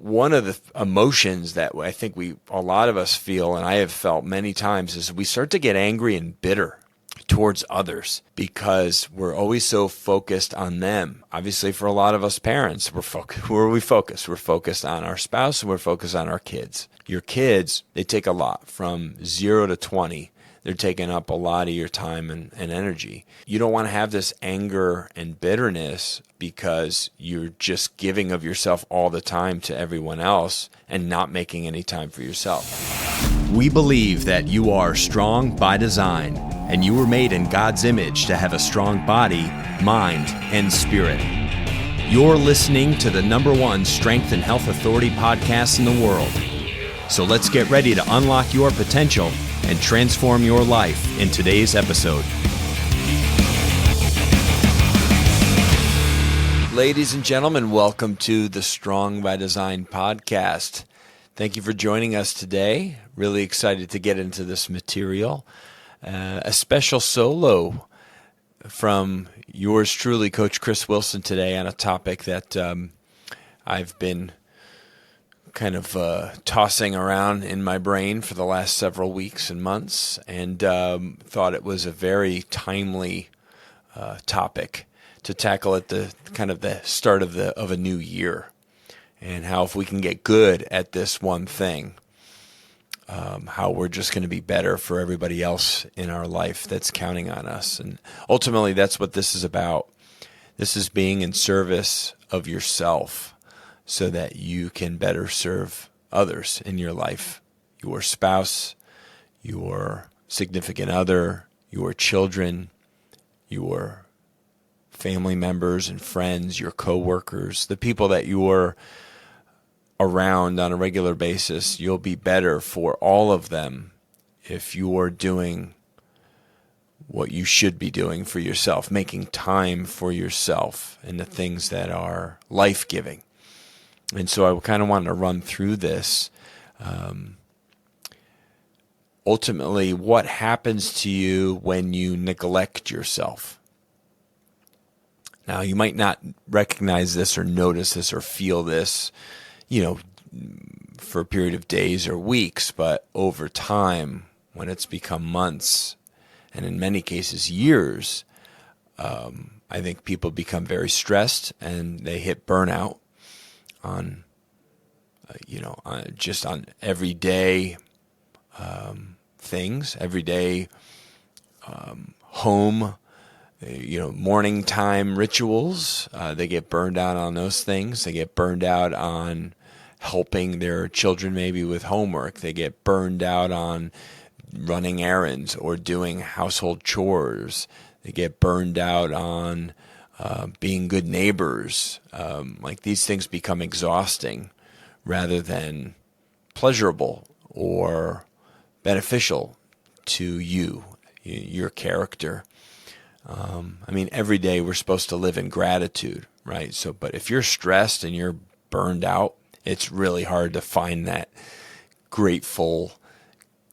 one of the emotions that I think a lot of us feel, and I have felt many times, is we start to get angry and bitter towards others because we're always so focused on them. Obviously, for a lot of us parents, where are we focused? We're focused on our spouse and we're focused on our kids. Your kids, they take a lot from 0 to 20. They're taking up a lot of your time and energy. You don't want to have this anger and bitterness because you're just giving of yourself all the time to everyone else and not making any time for yourself. We believe that you are strong by design, and you were made in God's image to have a strong body, mind, and spirit. You're listening to the #1 strength and health authority podcast in the world. So let's get ready to unlock your potential and transform your life in today's episode. Ladies and gentlemen, welcome to the Strong by Design podcast. Thank you for joining us today. Really excited to get into this material. A special solo from yours truly, Coach Chris Wilson, today on a topic that I've been kind of tossing around in my brain for the last several weeks and months, and thought it was a very timely topic to tackle at the kind of the start of a new year, and how if we can get good at this one thing, how we're just going to be better for everybody else in our life that's counting on us. And ultimately, that's what this is about. This is being in service of yourself, so that you can better serve others in your life, your spouse, your significant other, your children, your family members and friends, your coworkers, the people that you're around on a regular basis. You'll be better for all of them if you're doing what you should be doing for yourself, making time for yourself and the things that are life-giving. And so I kind of wanted to run through this. Ultimately, what happens to you when you neglect yourself? Now, you might not recognize this or notice this or feel this, for a period of days or weeks, but over time, when it's become months, and in many cases years, I think people become very stressed and they hit burnout on everyday things, everyday home, morning time rituals. They get burned out on those things. They get burned out on helping their children maybe with homework. They get burned out on running errands or doing household chores. They get burned out on being good neighbors. Like these things become exhausting rather than pleasurable or beneficial to you, your character. Every day we're supposed to live in gratitude, right? So, but if you're stressed and you're burned out, it's really hard to find that grateful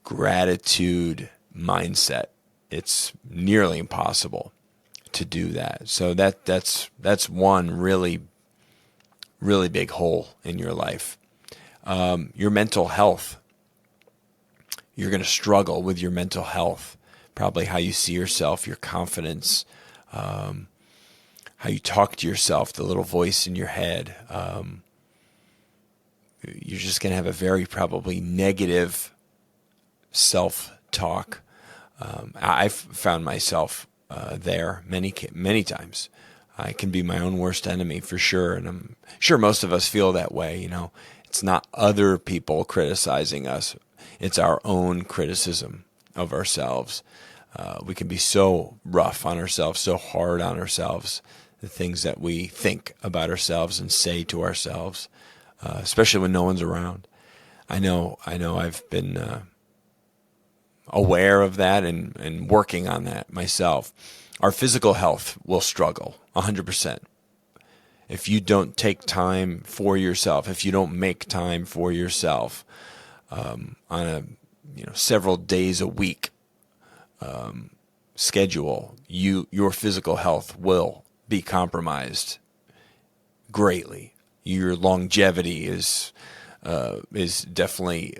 gratitude mindset. It's nearly impossible to do that. So that's one really, really big hole in your life. Your mental health. You're going to struggle with your mental health. Probably how you see yourself, your confidence, how you talk to yourself, the little voice in your head. You're just going to have a very probably negative self-talk. I've found myself there many times. I can be my own worst enemy for sure, and I'm sure most of us feel that way. It's not other people criticizing us; it's our own criticism of ourselves. We can be so rough on ourselves, so hard on ourselves, the things that we think about ourselves and say to ourselves, especially when no one's around. I know I've been aware of that and working on that myself. Our physical health will struggle 100%. If you don't take time for yourself, if you don't make time for yourself on a several days a week schedule, your physical health will be compromised greatly. your longevity is definitely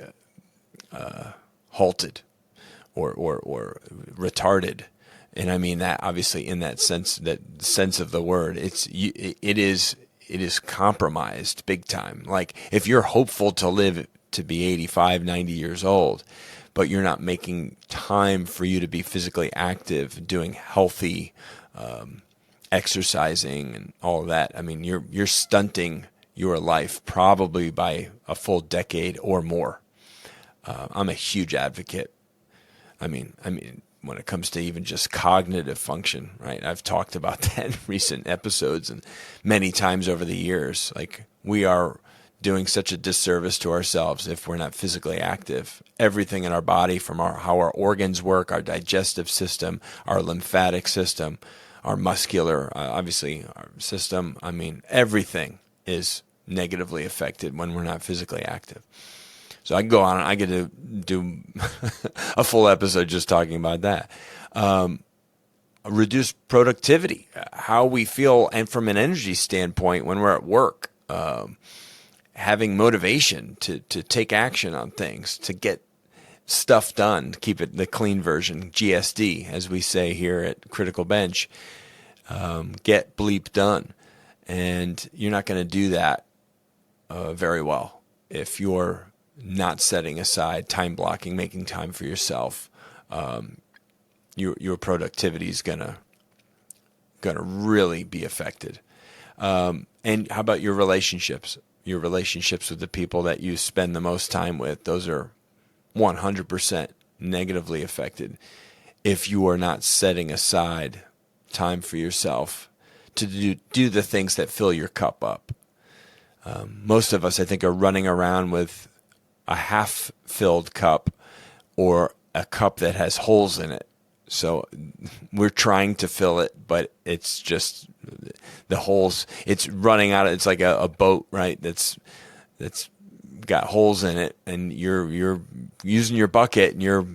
halted or retarded. And I mean that obviously in that sense of the word. It is compromised big time. Like if you're hopeful to live to be 85, 90 years old, but you're not making time for you to be physically active, doing healthy exercising and all of that. I mean, you're stunting your life probably by a full decade or more. I'm a huge advocate. I mean, when it comes to even just cognitive function, right? I've talked about that in recent episodes and many times over the years. Like we are doing such a disservice to ourselves if we're not physically active. Everything in our body, from how our organs work, our digestive system, our lymphatic system, our muscular, obviously, our system. I mean, everything is negatively affected when we're not physically active. So I can go on. I get to do a full episode just talking about that. Reduced productivity, how we feel, and from an energy standpoint when we're at work, having motivation to take action on things, to get stuff done, keep it the clean version, GSD, as we say here at Critical Bench, get bleep done. And you're not going to do that very well if you're not setting aside time blocking, making time for yourself. Your productivity is gonna really be affected. And how about your relationships? Your relationships with the people that you spend the most time with, those are 100% negatively affected if you are not setting aside time for yourself to do the things that fill your cup up. Most of us, I think, are running around with a half-filled cup or a cup that has holes in it. So we're trying to fill it, but it's just the holes. It's running out. It's like a boat, right? That's got holes in it, and you're using your bucket, and you're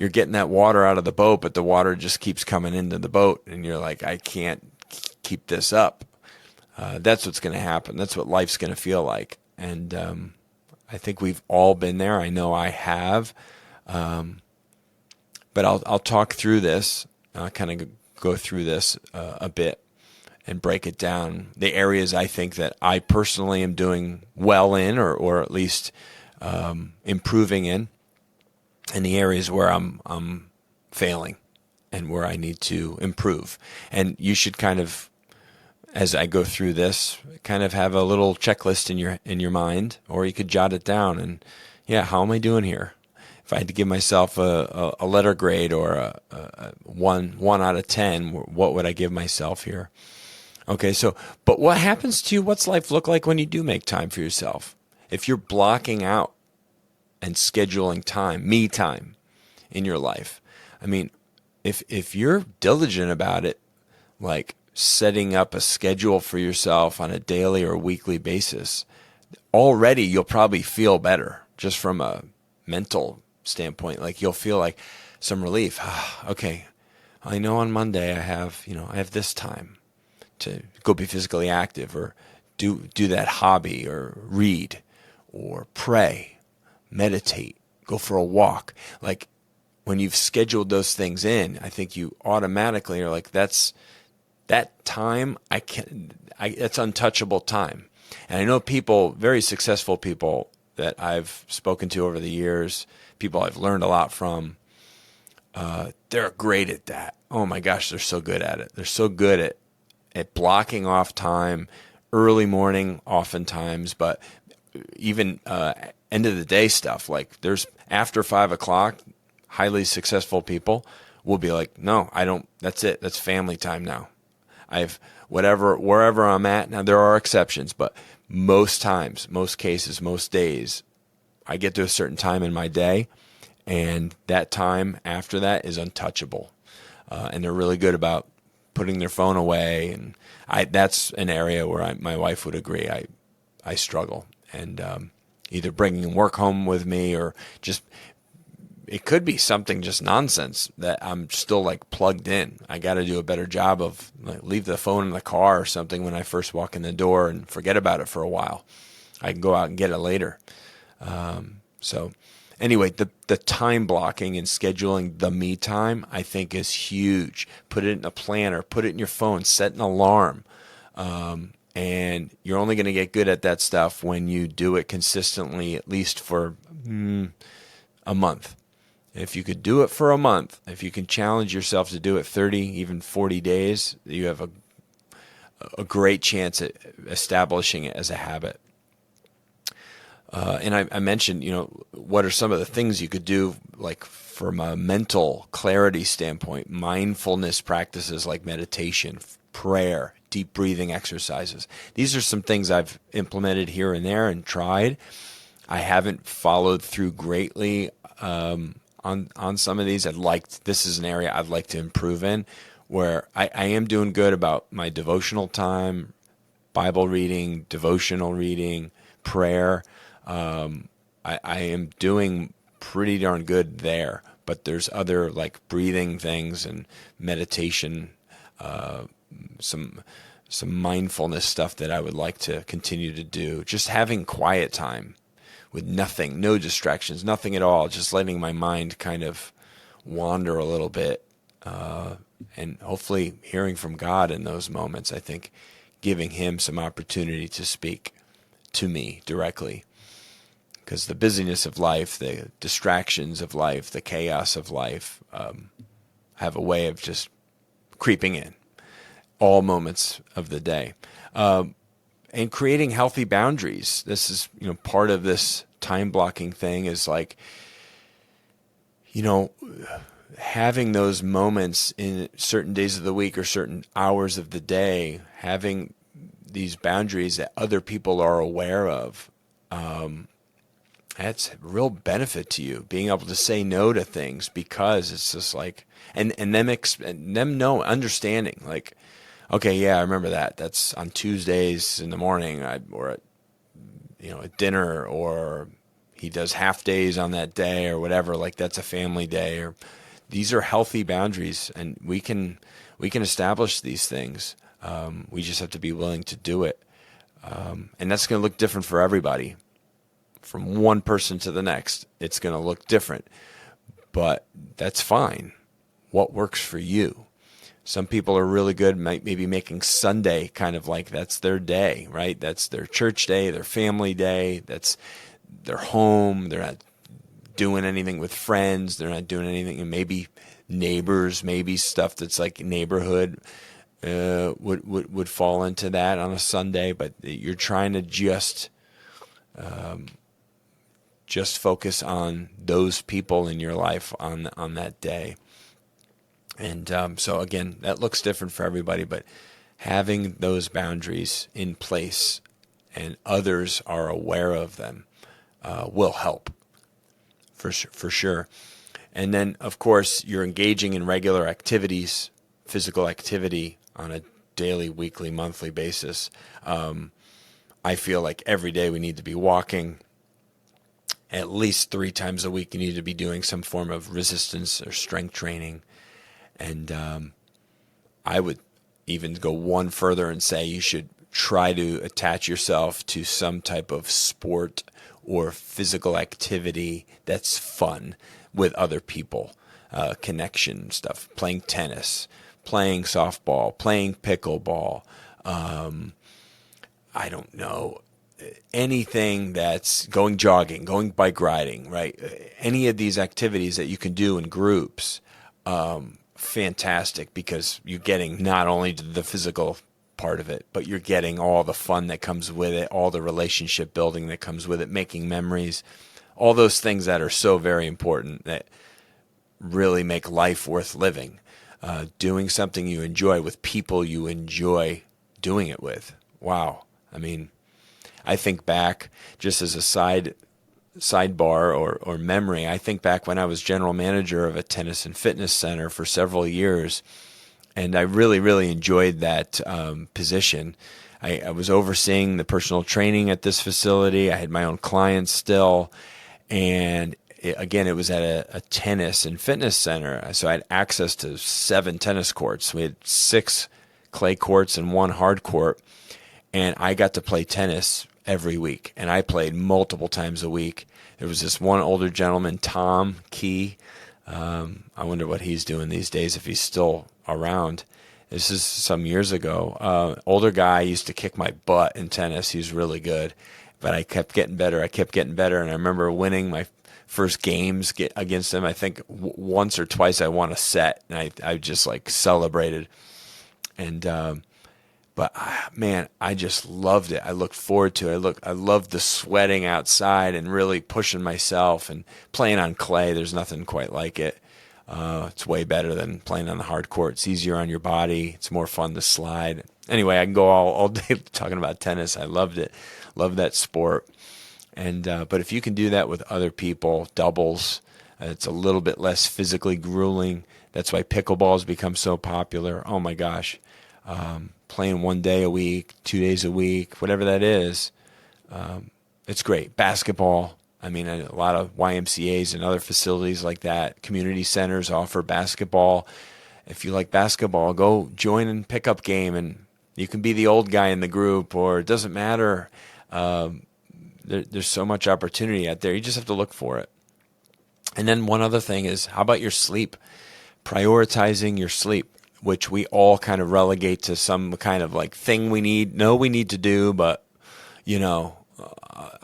getting that water out of the boat, but the water just keeps coming into the boat, and you're like, I can't keep this up. That's what's going to happen. That's what life's going to feel like, and I think we've all been there. I know I have. But I'll talk through this, kind of go through this a bit and break it down. The areas I think that I personally am doing well in, or at least improving in, and the areas where I'm failing and where I need to improve. And you should kind of, as I go through this, kind of have a little checklist in your mind, or you could jot it down. And yeah, how am I doing here? If I had to give myself a letter grade or a 1 out of 10, what would I give myself here? Okay, so, but what happens to you? What's life look like when you do make time for yourself? If you're blocking out and scheduling time, me time in your life. I mean, if you're diligent about it, like setting up a schedule for yourself on a daily or weekly basis, already you'll probably feel better just from a mental standpoint. Like you'll feel like some relief. Okay, I know on Monday I have this time to go be physically active, or do that hobby, or read, or pray, meditate, go for a walk. Like when you've scheduled those things in, I think you automatically are like, that time that's untouchable time. And I know people, very successful people that I've spoken to over the years, people I've learned a lot from, they're great at that. Oh my gosh, they're so good at it. They're so good at blocking off time, early morning oftentimes, but even end of the day stuff. Like there's after 5 o'clock, highly successful people will be like, no, I don't, that's it. That's family time now. Wherever I'm at. Now there are exceptions, but most times, most cases, most days, I get to a certain time in my day, and that time after that is untouchable. And they're really good about putting their phone away. And that's an area where my wife would agree. I struggle. And either bringing work home with me, or just it could be something just nonsense that I'm still like plugged in. I got to do a better job of like, leave the phone in the car or something when I first walk in the door and forget about it for a while. I can go out and get it later. So anyway, the time blocking and scheduling the me time, I think, is huge. Put it in a planner, put it in your phone, set an alarm. And you're only going to get good at that stuff when you do it consistently, at least for a month. If you could do it for a month, if you can challenge yourself to do it 30, even 40 days, you have a great chance at establishing it as a habit. And I mentioned, what are some of the things you could do, like from a mental clarity standpoint, mindfulness practices like meditation, prayer, deep breathing exercises. These are some things I've implemented here and there and tried. I haven't followed through greatly on some of these. This is an area I'd like to improve in, where I am doing good about my devotional time, Bible reading, devotional reading, prayer. I am doing pretty darn good there, but there's other like breathing things and meditation, some mindfulness stuff that I would like to continue to do. Just having quiet time with nothing, no distractions, nothing at all, just letting my mind kind of wander a little bit, and hopefully hearing from God in those moments. I think giving him some opportunity to speak to me directly. Because the busyness of life, the distractions of life, the chaos of life have a way of just creeping in all moments of the day. And creating healthy boundaries. This is, part of this time blocking thing is like, having those moments in certain days of the week or certain hours of the day, having these boundaries that other people are aware of. That's a real benefit to you, being able to say no to things, because it's just like, and them know, understanding, like, okay, yeah, I remember that. That's on Tuesdays in the morning, or at dinner, or he does half days on that day or whatever. Like that's a family day, or these are healthy boundaries, and we can establish these things. We just have to be willing to do it, and that's going to look different for everybody. From one person to the next, it's going to look different, but that's fine. What works for you? Some people are really good, maybe making Sunday kind of like that's their day, right? That's their church day, their family day. That's their home. They're not doing anything with friends. They're not doing anything, and maybe neighbors, maybe stuff that's like neighborhood would fall into that on a Sunday. But you're trying to just focus on those people in your life on that day. And so again, that looks different for everybody, but having those boundaries in place and others are aware of them will help for sure. And then, of course, you're engaging in regular activities, physical activity on a daily, weekly, monthly basis. I feel like every day we need to be walking. At least 3 times a week, you need to be doing some form of resistance or strength training. And I would even go one further and say you should try to attach yourself to some type of sport or physical activity that's fun with other people, connection stuff, playing tennis, playing softball, playing pickleball, I don't know, anything that's going jogging, going bike riding, right? Any of these activities that you can do in groups, fantastic, because you're getting not only the physical part of it, but you're getting all the fun that comes with it, all the relationship building that comes with it, making memories, all those things that are so very important that really make life worth living. Doing something you enjoy with people you enjoy doing it with. Wow. I mean, I think back, just as a sidebar or memory, I think back when I was general manager of a tennis and fitness center for several years, and I really, really enjoyed that position. I was overseeing the personal training at this facility. I had my own clients still, and it was at a tennis and fitness center. So I had access to 7 tennis courts. We had 6 clay courts and 1 hard court. And I got to play tennis every week. And I played multiple times a week. There was this one older gentleman, Tom Key. I wonder what he's doing these days, if he's still around. This is some years ago. Older guy, used to kick my butt in tennis. He was really good. But I kept getting better. And I remember winning my first games against him. I think once or twice I won a set. And I just like celebrated. And but man, I just loved it. I looked forward to it. I loved the sweating outside and really pushing myself and playing on clay. There's nothing quite like it. It's way better than playing on the hard court. It's easier on your body. It's more fun to slide. Anyway, I can go all day talking about tennis. I loved it. Loved that sport. And but if you can do that with other people, doubles, it's a little bit less physically grueling. That's why pickleball has become so popular. Oh my gosh. Playing 1 day a week, 2 days a week, whatever that is, it's great. Basketball, I mean, a lot of YMCAs and other facilities like that, community centers offer basketball. If you like basketball, go join and pick up game, and you can be the old guy in the group, or it doesn't matter. There's so much opportunity out there. You just have to look for it. And then one other thing is, how about your sleep? Prioritizing your sleep, which we all kind of relegate to some kind of like thing we need to do, but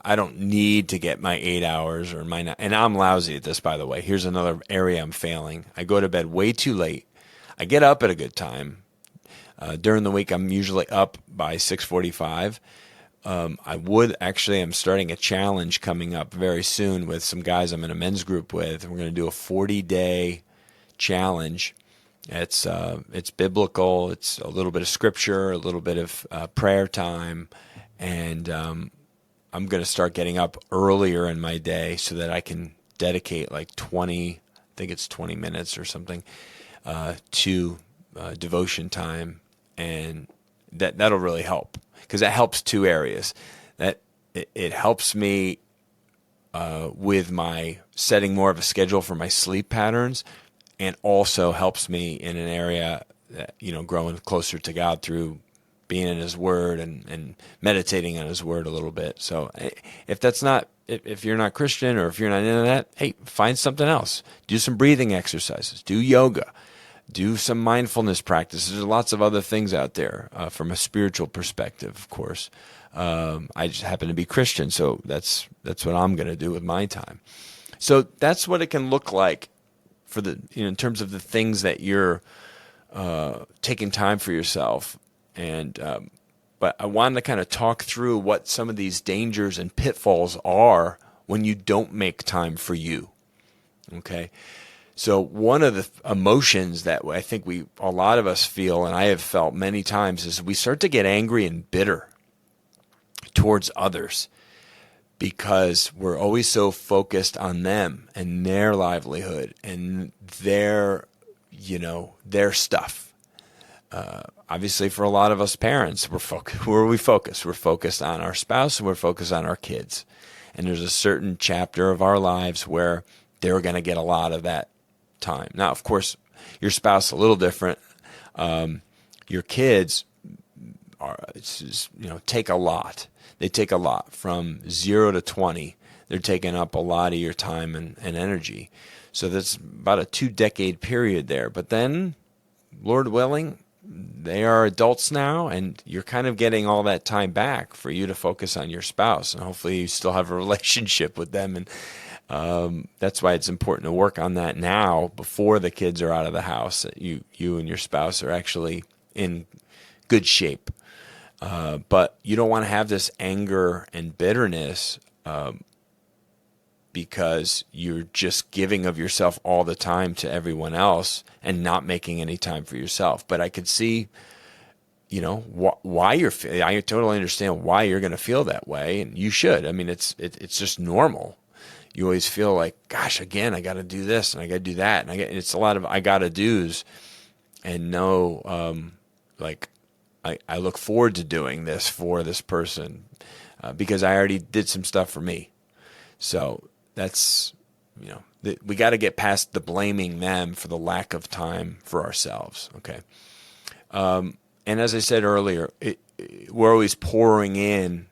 I don't need to get my 8 hours or my 9. And I'm lousy at this, by the way. Here's another area I'm failing. I go to bed way too late. I get up at a good time. During the week, I'm usually up by 6:45. I'm starting a challenge coming up very soon with some guys I'm in a men's group with. We're going to do a 40-day challenge. It's biblical. It's a little bit of scripture, a little bit of prayer time, and I'm going to start getting up earlier in my day so that I can dedicate like 20 minutes or something to devotion time, and that'll really help, because that helps 2 areas. That it helps me with my setting more of a schedule for my sleep patterns, and also helps me in an area that, growing closer to God through being in His Word and meditating on His Word a little bit. So if you're not Christian, or if you're not into that, hey, find something else. Do some breathing exercises. Do yoga. Do some mindfulness practices. There's lots of other things out there from a spiritual perspective, of course. I just happen to be Christian, so that's what I'm going to do with my time. So that's what it can look like for in terms of the things that you're taking time for yourself. And but I wanted to kind of talk through what some of these dangers and pitfalls are when you don't make time for you. Okay, so one of the emotions that I think a lot of us feel, and I have felt many times, is we start to get angry and bitter towards others, because we're always so focused on them and their livelihood and their stuff. Obviously, for a lot of us parents, where are we focused? We're focused on our spouse, and we're focused on our kids. And there's a certain chapter of our lives where they're going to get a lot of that time. Now, of course, your spouse a little different. Your kids take a lot. They take a lot from 0 to 20. They're taking up a lot of your time and energy. So that's about a 2-decade period there. But then, Lord willing, they are adults now, and you're kind of getting all that time back for you to focus on your spouse, and hopefully you still have a relationship with them. And that's why it's important to work on that now, before the kids are out of the house, that you and your spouse are actually in good shape. But you don't want to have this anger and bitterness because you're just giving of yourself all the time to everyone else and not making any time for yourself. But I could see, why you're feeling. I totally understand why you're going to feel that way, and you should. I mean, it's just normal. You always feel like, gosh, again, I got to do this and I got to do that, and it's a lot of I got to do's, and I look forward to doing this for this person because I already did some stuff for me. So that's we got to get past the blaming them for the lack of time for ourselves. Okay. And as I said earlier, we're always pouring in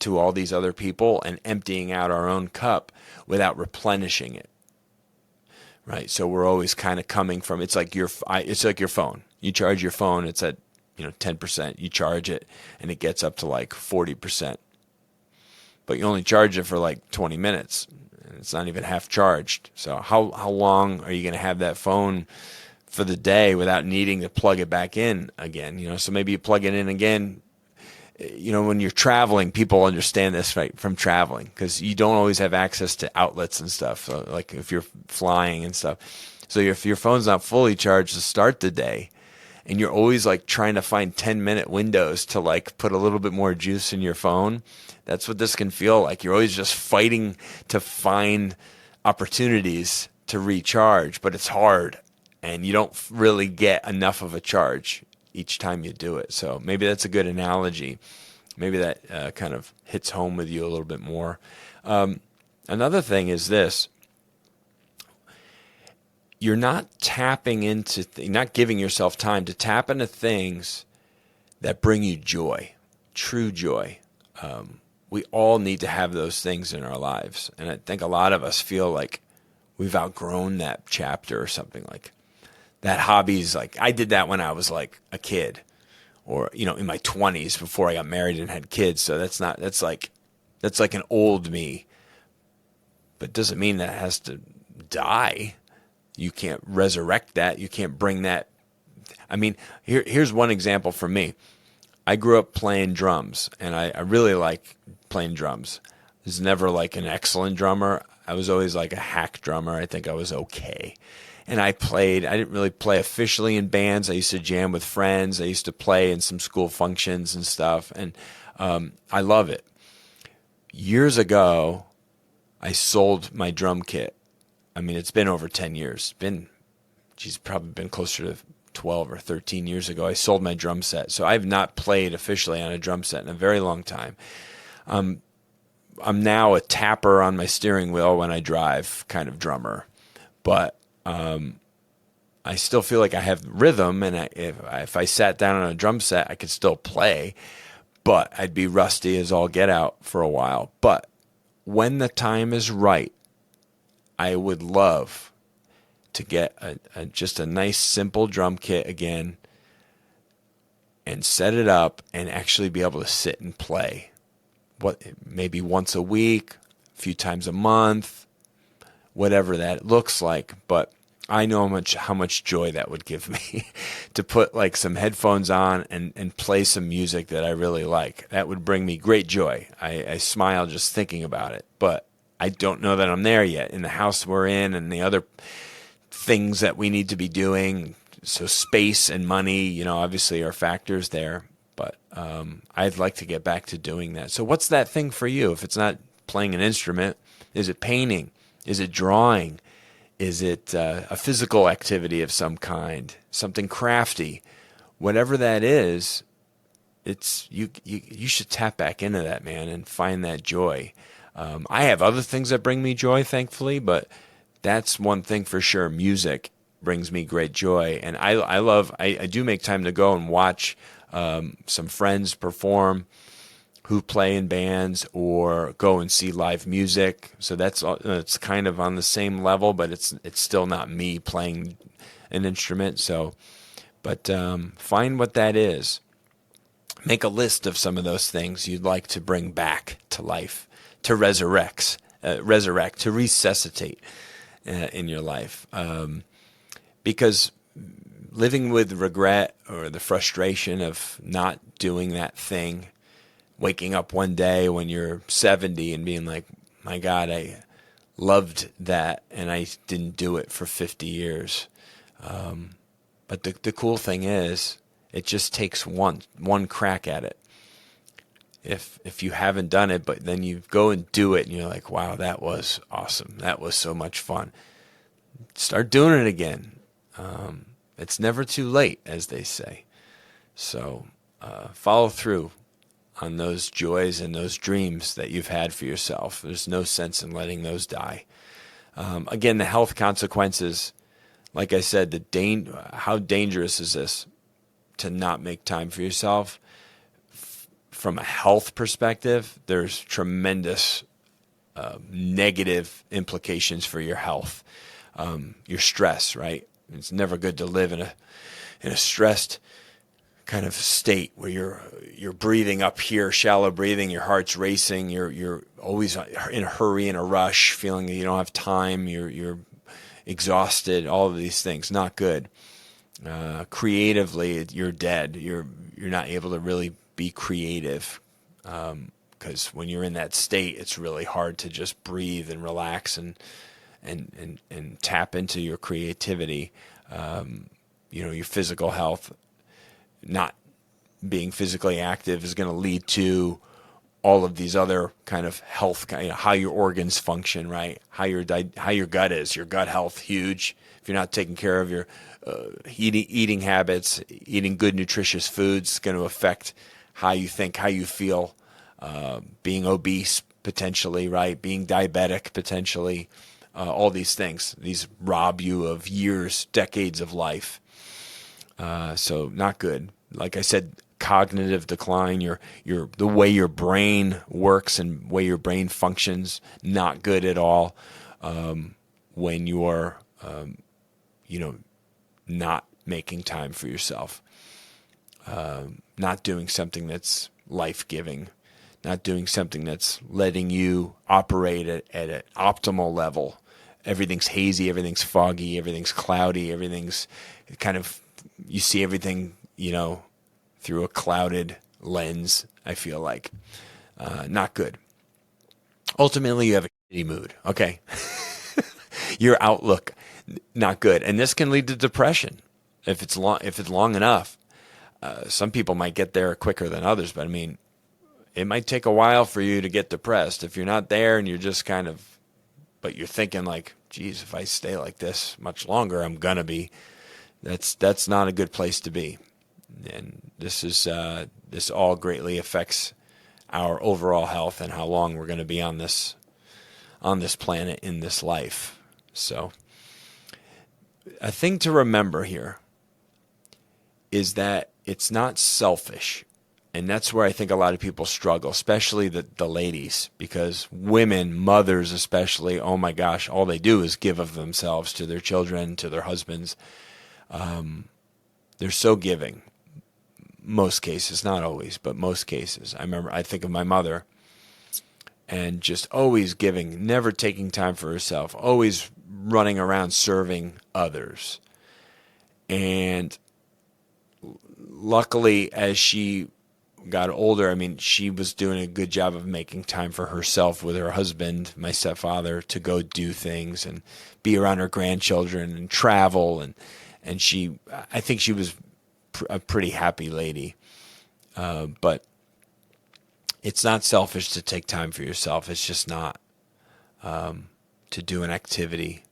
to all these other people and emptying out our own cup without replenishing it. Right. So we're always kind of coming from, it's like your phone. You charge your phone, it's at 10%. You charge it and it gets up to like 40%. But you only charge it for like 20 minutes. And it's not even half charged. So how long are you going to have that phone for the day without needing to plug it back in again? So maybe you plug it in again. When you're traveling, people understand this, right, from traveling, because you don't always have access to outlets and stuff. So like if you're flying and stuff. So if your phone's not fully charged to start the day, and you're always like trying to find 10-minute windows to like put a little bit more juice in your phone, that's what this can feel like. You're always just fighting to find opportunities to recharge, but it's hard, and you don't really get enough of a charge each time you do it. So maybe that's a good analogy. Maybe that kind of hits home with you a little bit more. Another thing is this. You're not tapping into, not giving yourself time to tap into things that bring you joy, true joy. We all need to have those things in our lives. And I think a lot of us feel like we've outgrown that chapter or something. Like that hobby's like, I did that when I was like a kid, or, in my 20s before I got married and had kids. So that's like an old me, but it doesn't mean that it has to die. You can't resurrect that. You can't bring that. I mean, here's one example for me. I grew up playing drums, and I really like playing drums. I was never like an excellent drummer. I was always like a hack drummer. I think I was okay. And I didn't really play officially in bands. I used to jam with friends. I used to play in some school functions and stuff. And I love it. Years ago, I sold my drum kit. I mean, it's been over 10 years. Probably been closer to 12 or 13 years ago. I sold my drum set. So I've not played officially on a drum set in a very long time. I'm now a tapper on my steering wheel when I drive kind of drummer. But I still feel like I have rhythm, and if I sat down on a drum set, I could still play, but I'd be rusty as all get out for a while. But when the time is right, I would love to get just a nice simple drum kit again and set it up and actually be able to sit and play. Maybe once a week, a few times a month, whatever that looks like. But I know how much joy that would give me to put like some headphones on and play some music that I really like. That would bring me great joy. I smile just thinking about it, but I don't know that I'm there yet in the house we're in and the other things that we need to be doing. So space and money, obviously are factors there, but I'd like to get back to doing that. So what's that thing for you? If it's not playing an instrument, is it painting? Is it drawing? Is it a physical activity of some kind, something crafty? Whatever that is, it's you should tap back into that, man, and find that joy. I have other things that bring me joy, thankfully, but that's one thing for sure. Music brings me great joy, and I do make time to go and watch some friends perform who play in bands, or go and see live music. So it's kind of on the same level, but it's still not me playing an instrument. So, but find what that is. Make a list of some of those things you'd like to bring back to life, to resurrect, to resuscitate in your life. Because living with regret or the frustration of not doing that thing, waking up one day when you're 70 and being like, my God, I loved that and I didn't do it for 50 years. But the cool thing is, it just takes one crack at it. If you haven't done it, but then you go and do it and you're like, wow, that was awesome. That was so much fun. Start doing it again. It's never too late, as they say. So follow through on those joys and those dreams that you've had for yourself. There's no sense in letting those die. Again, the health consequences, like I said, how dangerous is this to not make time for yourself? From a health perspective, there's tremendous negative implications for your health. Your stress, right? It's never good to live in a stressed kind of state where you're breathing up here, shallow breathing, your heart's racing, you're always in a hurry, in a rush, feeling that you don't have time, you're exhausted, all of these things, not good. Creatively, you're dead. You're not able to really be creative, because when you're in that state, it's really hard to just breathe and relax and tap into your creativity. Your physical health, not being physically active, is going to lead to all of these other kind of health, how your organs function, right? How your gut is, your gut health, huge. If you're not taking care of your eating habits, eating good nutritious foods, is going to affect how you think, how you feel. Being obese potentially, right? Being diabetic potentially. All these things, these rob you of years, decades of life. So not good. Like I said, cognitive decline, the way your brain works and way your brain functions, not good at all. When you're, not making time for yourself, not doing something that's life-giving, not doing something that's letting you operate at an optimal level. Everything's hazy, everything's foggy, everything's cloudy, everything's kind of, you see everything, through a clouded lens, I feel like. Not good. Ultimately, you have a shitty mood, okay? Your outlook, not good. And this can lead to depression if it's long enough. Some people might get there quicker than others, but I mean, it might take a while for you to get depressed. If you're not there and you're just but you're thinking like, geez, if I stay like this much longer, I'm gonna be. That's not a good place to be. And this all greatly affects our overall health and how long we're going to be on this planet in this life. So, a thing to remember here is that it's not selfish. And that's where I think a lot of people struggle, especially the ladies, because women, mothers especially, oh my gosh, all they do is give of themselves to their children, to their husbands. They're so giving. Most cases, not always, but most cases. I think of my mother, and just always giving, never taking time for herself, always running around serving others. And luckily, as she got older, I mean, she was doing a good job of making time for herself with her husband, my stepfather, to go do things and be around her grandchildren and travel. And I think she was a pretty happy lady. But it's not selfish to take time for yourself. It's just not. To do an activity,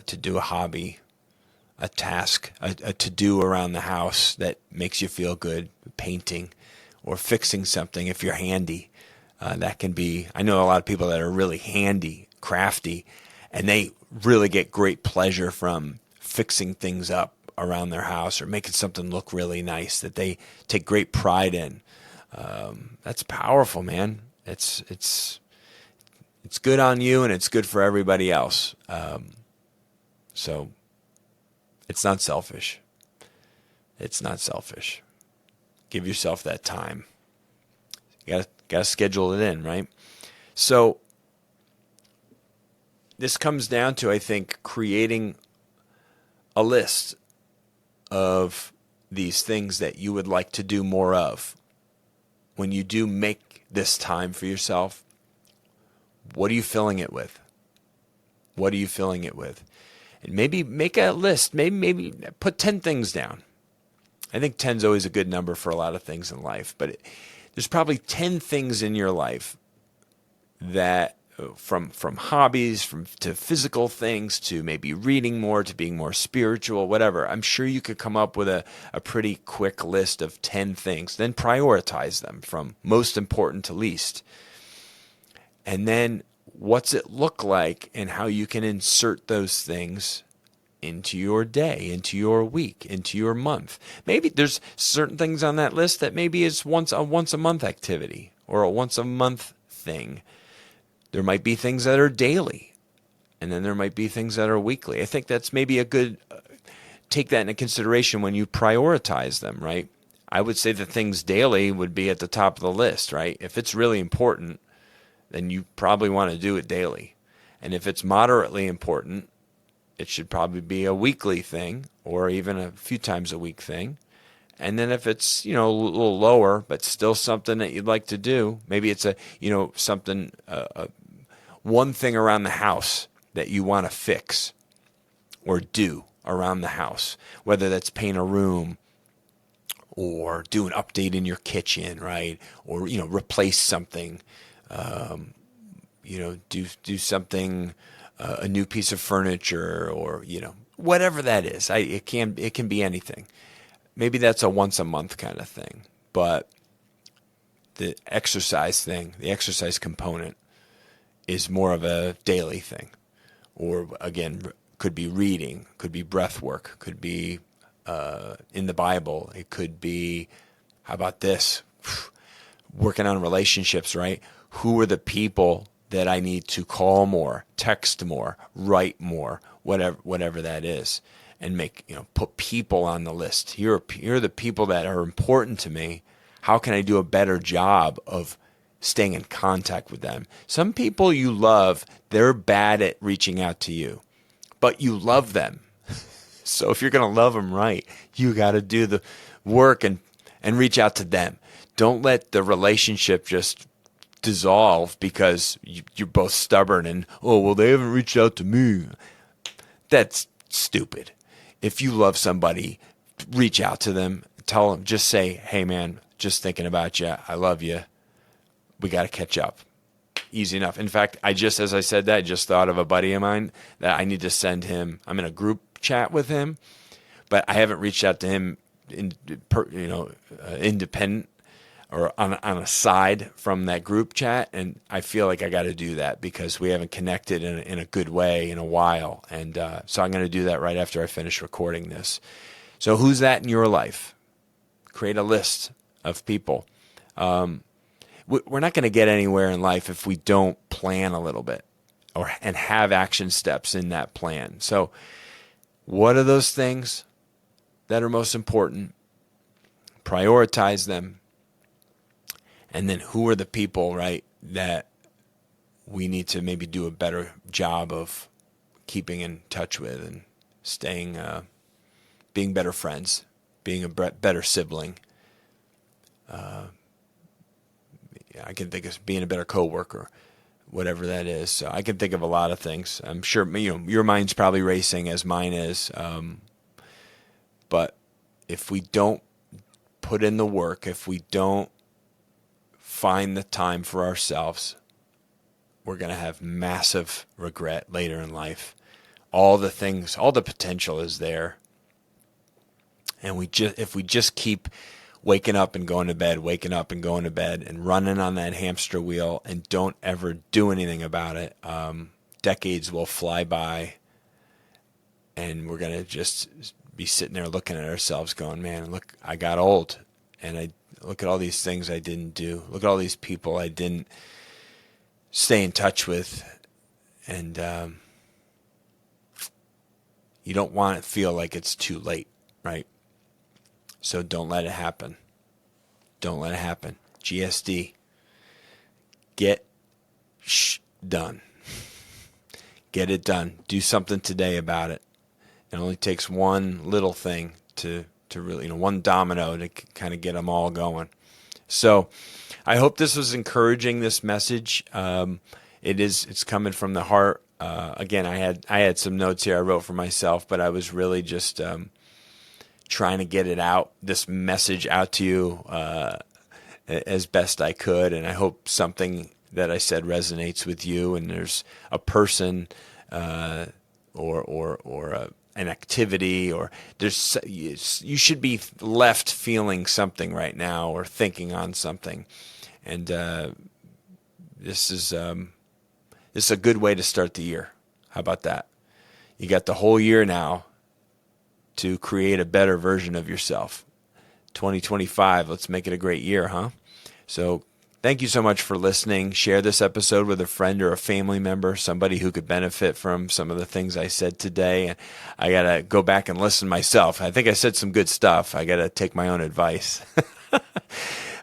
to do a hobby, a task, a to-do around the house that makes you feel good, painting or fixing something if you're handy. That can be, I know a lot of people that are really handy, crafty, and they really get great pleasure from fixing things up around their house or making something look really nice that they take great pride in. That's powerful, man. It's good on you and it's good for everybody else. So it's not selfish. It's not selfish. Give yourself that time. You gotta schedule it in, right? So this comes down to, I think, creating a list of these things that you would like to do more of. When you do make this time for yourself, what are you filling it with? What are you filling it with? And maybe make a list. Maybe put 10 things down. I think 10 is always a good number for a lot of things in life. But there's probably 10 things in your life that, from hobbies, to physical things, to maybe reading more, to being more spiritual, whatever. I'm sure you could come up with a pretty quick list of 10 things. Then prioritize them from most important to least. And then what's it look like, and how you can insert those things into your day, into your week, into your month. Maybe there's certain things on that list that maybe is once a month activity or a once a month thing. There might be things that are daily, and then there might be things that are weekly. I think that's maybe a good take that into consideration when you prioritize them, right? I would say the things daily would be at the top of the list, right? If it's really important, then you probably want to do it daily. And if it's moderately important, it should probably be a weekly thing or even a few times a week thing. And then if it's, a little lower, but still something that you'd like to do, maybe it's something, one thing around the house that you want to fix or do around the house, whether that's paint a room or do an update in your kitchen, right? Or, replace something, do something, a new piece of furniture or, whatever that is. It can be anything. Maybe that's a once a month kind of thing, but the exercise thing, the exercise component is more of a daily thing. Or again, could be reading, could be breath work, could be in the Bible. It could be, how about this? Working on relationships, right? Who are the people that I need to call more, text more, write more, whatever that is, and put people on the list. Here are the people that are important to me. How can I do a better job of staying in contact with them? Some people you love, they're bad at reaching out to you, but you love them. So if you're going to love them right, you got to do the work and reach out to them. Don't let the relationship just dissolve because you're both stubborn and, they haven't reached out to me. That's stupid. If you love somebody, reach out to them, tell them, just say, hey man, just thinking about you. I love you. We got to catch up. Easy enough. In fact, as I said that, I just thought of a buddy of mine that I need to send him. I'm in a group chat with him, but I haven't reached out to him independent or on a side from that group chat. And I feel like I got to do that because we haven't connected in a good way in a while. And so I'm going to do that right after I finish recording this. So who's that in your life? Create a list of people. We're not going to get anywhere in life if we don't plan a little bit and have action steps in that plan. So what are those things that are most important? Prioritize them. And then who are the people, right, that we need to maybe do a better job of keeping in touch with and staying, being better friends, being a better sibling. I can think of being a better coworker, whatever that is. So I can think of a lot of things. I'm sure your mind's probably racing as mine is. But if we don't put in the work, if we don't find the time for ourselves, we're going to have massive regret later in life. All the potential is there. And if we just keep waking up and going to bed, waking up and going to bed and running on that hamster wheel and don't ever do anything about it, decades will fly by and we're going to just be sitting there looking at ourselves going, man, look, I got old and I look at all these things I didn't do. Look at all these people I didn't stay in touch with. And you don't want to feel like it's too late, right? So don't let it happen. Don't let it happen. GSD. Get done. Get it done. Do something today about it. It only takes one little thing to really, one domino to kind of get them all going. So I hope this was encouraging, this message. It's coming from the heart. Again, I had some notes here I wrote for myself, but I was really just trying to get it out, this message out to you as best I could. And I hope something that I said resonates with you. And there's a person or an activity, or you should be left feeling something right now or thinking on something. And this is This is a good way to start the year. How about that? You got the whole year now to create a better version of yourself. 2025, let's make it a great year, huh? So thank you so much for listening. Share this episode with a friend or a family member, somebody who could benefit from some of the things I said today. I got to go back and listen myself. I think I said some good stuff. I got to take my own advice.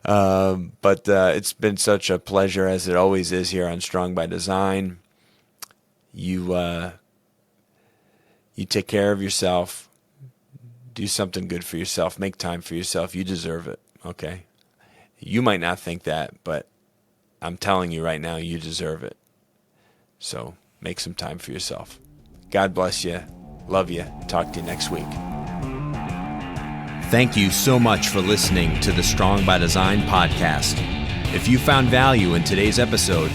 But it's been such a pleasure, as it always is here on Strong by Design. You take care of yourself. Do something good for yourself. Make time for yourself. You deserve it, okay? You might not think that, but I'm telling you right now, you deserve it. So make some time for yourself. God bless you. Love you. Talk to you next week. Thank you so much for listening to the Strong by Design podcast. If you found value in today's episode,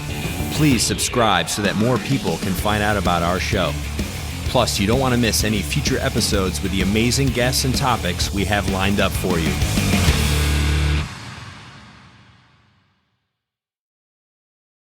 please subscribe so that more people can find out about our show. Plus, you don't want to miss any future episodes with the amazing guests and topics we have lined up for you.